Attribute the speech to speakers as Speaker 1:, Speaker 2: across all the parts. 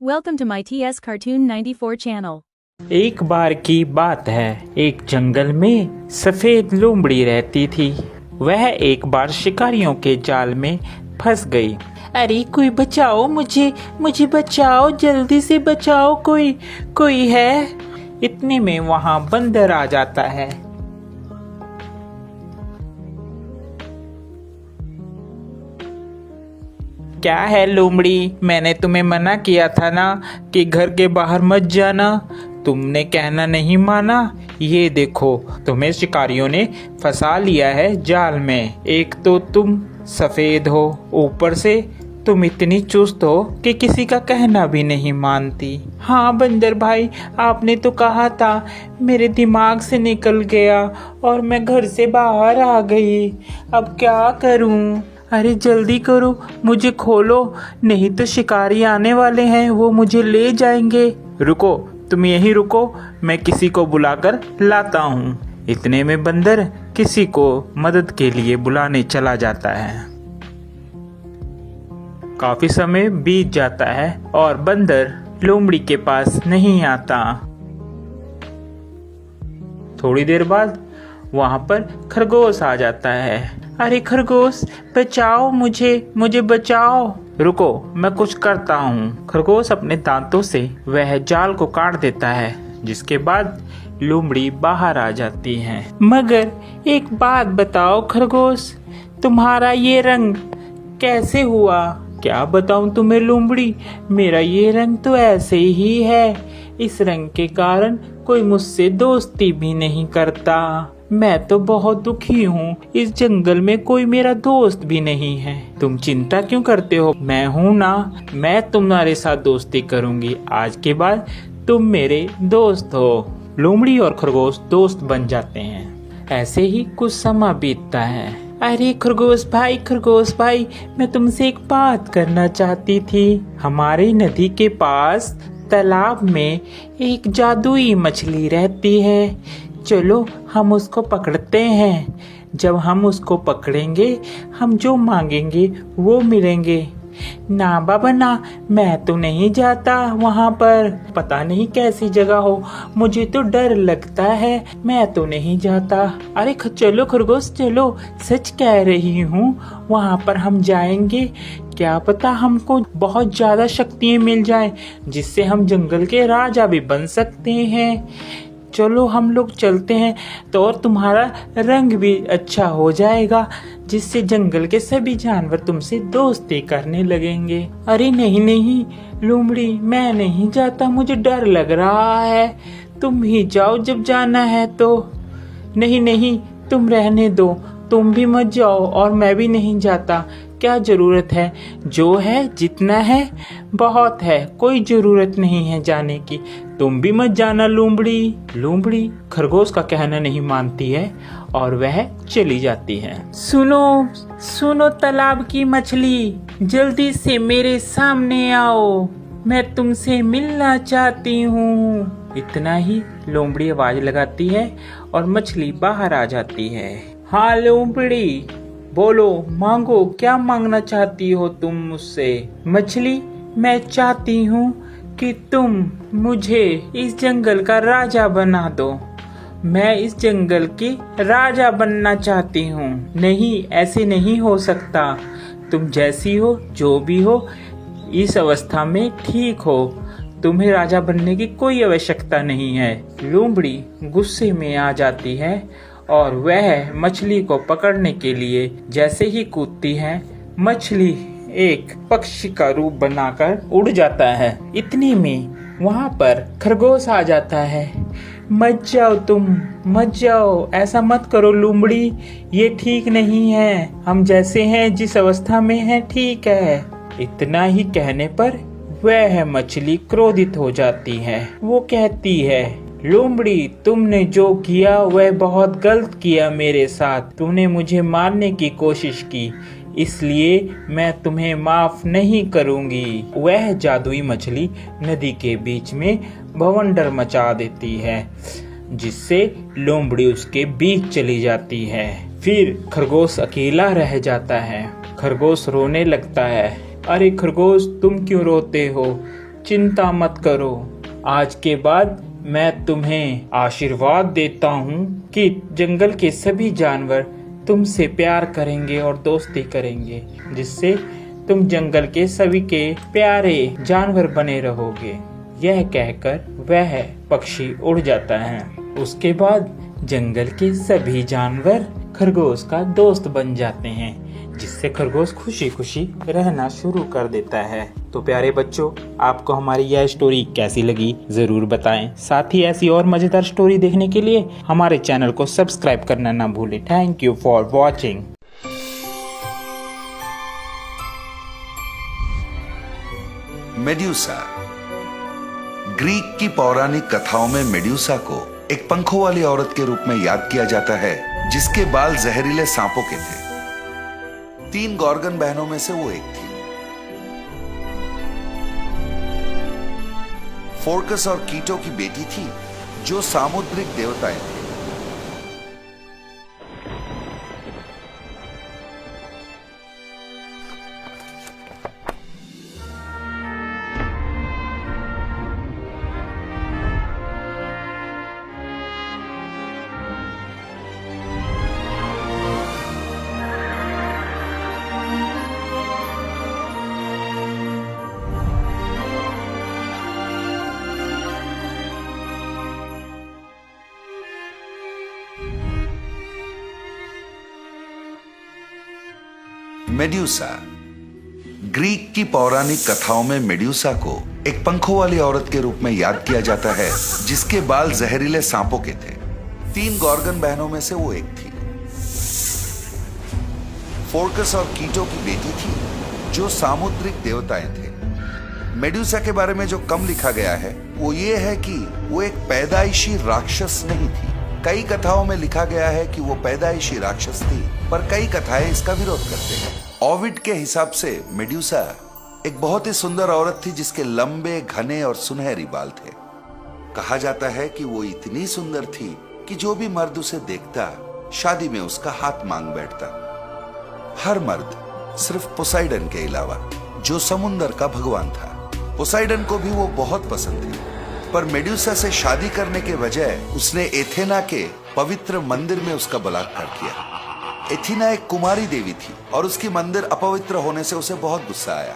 Speaker 1: Welcome to my TS Cartoon 94 channel.
Speaker 2: एक बार की बात है, एक जंगल में सफेद लोमड़ी रहती थी। वह एक बार शिकारियों के जाल में फंस गई। अरे कोई बचाओ मुझे, मुझे बचाओ, जल्दी से बचाओ, कोई है। इतने में वहां बंदर आ जाता है। क्या है लोमड़ी, मैंने तुम्हें मना किया था ना कि घर के बाहर मत जाना। तुमने कहना नहीं माना। ये देखो, तुम्हें शिकारियों ने फंसा लिया है जाल में। एक तो तुम सफेद हो, ऊपर से तुम इतनी चुस्त हो कि किसी का कहना भी नहीं मानती। हाँ बंदर भाई, आपने तो कहा था, मेरे दिमाग से निकल गया और मैं घर से बाहर आ गई। अब क्या करूं? अरे जल्दी करो, मुझे खोलो, नहीं तो शिकारी आने वाले हैं, वो मुझे ले जाएंगे। रुको, तुम यहीं रुको, मैं किसी को बुलाकर लाता हूँ। इतने में बंदर किसी को मदद के लिए बुलाने चला जाता है। काफी समय बीत जाता है और बंदर लोमड़ी के पास नहीं आता। थोड़ी देर बाद वहां पर खरगोश आ जाता है। अरे खरगोश, बचाओ मुझे बचाओ। रुको, मैं कुछ करता हूँ। खरगोश अपने दांतों से वह जाल को काट देता है, जिसके बाद लोमड़ी बाहर आ जाती है। मगर एक बात बताओ खरगोश, तुम्हारा ये रंग कैसे हुआ? क्या बताऊं तुम्हें लोमड़ी, मेरा ये रंग तो ऐसे ही है। इस रंग के कारण कोई मुझसे दोस्ती भी नहीं करता। मैं तो बहुत दुखी हूँ, इस जंगल में कोई मेरा दोस्त भी नहीं है। तुम चिंता क्यों करते हो, मैं हूँ ना, मैं तुम्हारे साथ दोस्ती करूँगी। आज के बाद तुम मेरे दोस्त हो। लोमड़ी और खरगोश दोस्त बन जाते हैं। ऐसे ही कुछ समय बीतता है। अरे खरगोश भाई, मैं तुमसे एक बात करना चाहती थी। हमारे नदी के पास तालाब में एक जादुई मछली रहती है। चलो हम उसको पकड़ते हैं। जब हम उसको पकड़ेंगे, हम जो मांगेंगे वो मिलेंगे। ना बाबा ना, मैं तो नहीं जाता वहाँ पर। पता नहीं कैसी जगह हो, मुझे तो डर लगता है, मैं तो नहीं जाता। अरे चलो खरगोश चलो, सच कह रही हूँ, वहाँ पर हम जाएंगे। क्या पता हमको बहुत ज्यादा शक्तियाँ मिल जाएं, जिससे हम जंगल के राजा भी बन सकते हैं। चलो हम लोग चलते हैं, तो और तुम्हारा रंग भी अच्छा हो जाएगा, जिससे जंगल के सभी जानवर तुमसे दोस्ती करने लगेंगे। अरे नहीं लोमड़ी, मैं नहीं जाता, मुझे डर लग रहा है। तुम ही जाओ जब जाना है तो। नहीं, तुम रहने दो, तुम भी मत जाओ और मैं भी नहीं जाता। क्या जरूरत है, जो है जितना है बहुत है, कोई जरूरत नहीं है जाने की। तुम भी मत जाना लोमड़ी खरगोश का कहना नहीं मानती है और वह चली जाती है। सुनो तालाब की मछली, जल्दी से मेरे सामने आओ, मैं तुमसे मिलना चाहती हूँ। इतना ही लोमड़ी आवाज लगाती है और मछली बाहर आ जाती है। हाँ लोमड़ी, बोलो, मांगो, क्या मांगना चाहती हो तुम मुझसे? मछली, मैं चाहती हूँ कि तुम मुझे इस जंगल का राजा बना दो। मैं इस जंगल की राजा बनना चाहती हूँ। नहीं, ऐसे नहीं हो सकता। तुम जैसी हो, जो भी हो, इस अवस्था में ठीक हो। तुम्हें राजा बनने की कोई आवश्यकता नहीं है। लोमड़ी गुस्से में आ जाती है और वह मछली को पकड़ने के लिए जैसे ही कूदती है, मछली एक पक्षी का रूप बनाकर उड़ जाता है। इतने में वहाँ पर खरगोश आ जाता है। मत जाओ तुम, मत जाओ, ऐसा मत करो लोमड़ी, ये ठीक नहीं है। हम जैसे हैं, जिस अवस्था में हैं, ठीक है। इतना ही कहने पर वह मछली क्रोधित हो जाती है। वो कहती है, लोमड़ी, तुमने जो किया वह बहुत गलत किया मेरे साथ। तुमने मुझे मारने की कोशिश की, इसलिए मैं तुम्हें माफ नहीं करूंगी। वह जादुई मछली नदी के बीच में बवंडर मचा देती है, जिससे लोमड़ी उसके बीच चली जाती है। फिर खरगोश अकेला रह जाता है। खरगोश रोने लगता है। अरे खरगोश, तुम क्यों रोते हो? चिंता मत करो। आज के बाद मैं तुम्हें आशीर्वाद देता हूँ कि जंगल के सभी जानवर तुमसे प्यार करेंगे और दोस्ती करेंगे, जिससे तुम जंगल के सभी के प्यारे जानवर बने रहोगे। यह कहकर वह पक्षी उड़ जाता है। उसके बाद जंगल के सभी जानवर खरगोश का दोस्त बन जाते हैं, जिससे खरगोश खुशी खुशी रहना शुरू कर देता है। तो प्यारे बच्चों, आपको हमारी यह स्टोरी कैसी लगी जरूर बताएं। साथ ही ऐसी और मजेदार स्टोरी देखने के लिए हमारे चैनल को सब्सक्राइब करना ना भूलें। Thank you for watching.
Speaker 3: Medusa. Greek की पौराणिक कथाओं में मेड्यूसा को एक पंखों वाली औरत के रूप में याद किया जाता है, जिसके बाल जहरीले सांपों के थे। 3 गॉर्गन बहनों में से वो एक थी। फोर्कस और कीटो की बेटी थी, जो सामुद्रिक देवताएं थे। मेड्यूसा। ग्रीक की पौराणिक कथाओं में मेड्यूसा को एक पंखों वाली औरत के रूप में याद किया जाता है, जिसके बाल जहरीले सांपों के थे। 3 गॉर्गन बहनों में से वो एक थी। फोर्कस और कीटो की बेटी थी, जो सामुद्रिक देवताएं थे। मेड्यूसा के बारे में जो कम लिखा गया है वो ये है कि वो एक पैदाइशी राक्षस नहीं थी। कई कथाओं में लिखा गया है कि वो पैदाइशी राक्षस थी, पर कई कथाएं इसका विरोध करते हैं। ओविड के हिसाब से मेड्यूसा एक बहुत ही सुंदर औरत थी, जिसके लंबे, घने और सुनहरी बाल थे। कहा जाता है कि वो इतनी सुंदर थी कि जो भी मर्द उसे देखता, शादी में उसका हाथ मांग बैठता। हर मर्द सिर्फ पोसाइडन के अलावा, जो समुंदर का भगवान था। पोसाइडन को भी वो बहुत पसंद थी, पर मेड्यूसा से शादी करने के बजाय उसने एथेना के पवित्र मंदिर में उसका बलात्कार किया। एथेना एक कुमारी देवी थी और उसकी मंदिर अपवित्र होने से उसे बहुत गुस्सा आया।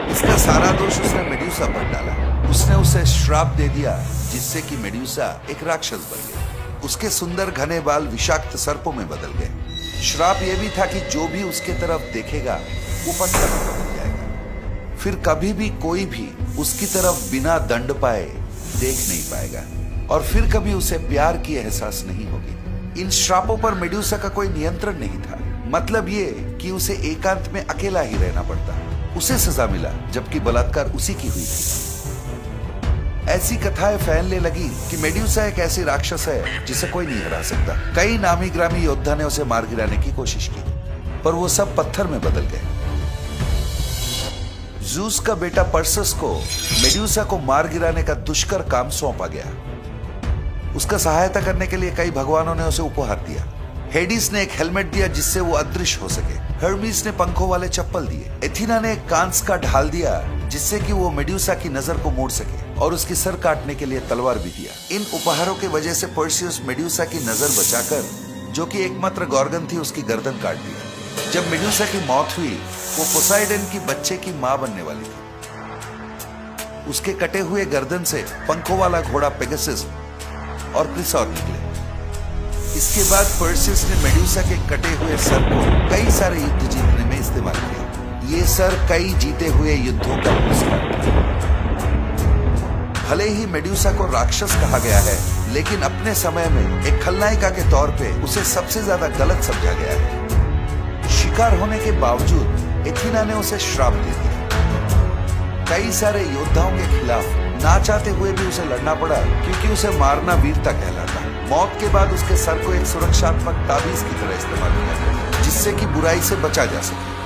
Speaker 3: इसका सारा दोष उसने मेड्यूसा पर डाला। उसने उसे श्राप दे दिया, जिससे कि मेड्यूसा एक राक्षस बन गई। उसके सुंदर घने बाल विषाक्त सर्पों में बदल गए। श्राप यह भी था कि जो भी उसके तरफ देखेगा वो पत्थर में बदल जाएगा। फिर कभी भी कोई भी उसकी तरफ बिना दंड पाए देख नहीं पाएगा, और फिर कभी उसे प्यार की एहसास नहीं होगी। इन श्रापों पर मेड्यूसा का कोई नियंत्रण नहीं था। मतलब ये कि उसे एकांत में अकेला ही रहना पड़ता। उसे सजा मिला, जबकि बलात्कार उसी की हुई थी। ऐसी कथाएं फैलने लगी कि मेड्यूसा एक ऐसी राक्षस है जिसे कोई नहीं हरा सकता। कई नामी ग्रामी योद्धा ने उसे मार गिराने की कोशिश की, पर वो सब पत्थर में बदल गए। ज़ूस का बेटा पर्सस को मेड्यूसा को मार गिराने का दुष्कर काम सौंपा गया। उसका सहायता करने के लिए कई भगवानों ने उसे उपहार दिया। हेडिस ने एक हेलमेट दिया, जिससे वो अदृश्य हो सके। हर्मीस ने पंखों वाले चप्पल दिए। एथेना ने एक कांस का ढाल दिया, जिससे कि वो मेड्यूसा की नजर को मोड़ सके, और उसकी सर काटने के लिए तलवार भी दिया। इन उपहारों की वजह से पर्सियस मेड्यूसा की नजर बचाकर, जो कि एकमात्र गॉर्गन थी, उसकी गर्दन काट दिया। जब मेड्यूसा की मौत हुई, वो पोसाइडन की बच्चे की मां बनने वाली थी। उसके कटे हुए गर्दन से पंखों वाला घोड़ा पेगासस और क्रिसॉर निकले। इसके बाद पर्सियस ने मेड्यूसा के कटे हुए सर को कई सारे युद्ध जीतने में इस्तेमाल किया। ये सर कई जीते हुए युद्धों का पुरस्कार था। भले ही मेड्यूसा को राक्षस कहा गया है, लेकिन अपने समय में एक खलनायिका के तौर पे उसे सबसे ज्यादा गलत समझा गया है। शिकार होने के बावजूद एथेना ने उसे श्राप दे दिया। कई सारे योद्धाओं के खिलाफ ना चाहते हुए भी उसे लड़ना पड़ा, क्योंकि उसे मारना वीरता कहलाता। मौत के बाद उसके सर को एक सुरक्षात्मक ताबीज की तरह इस्तेमाल किया गया, जिससे कि बुराई से बचा जा सके।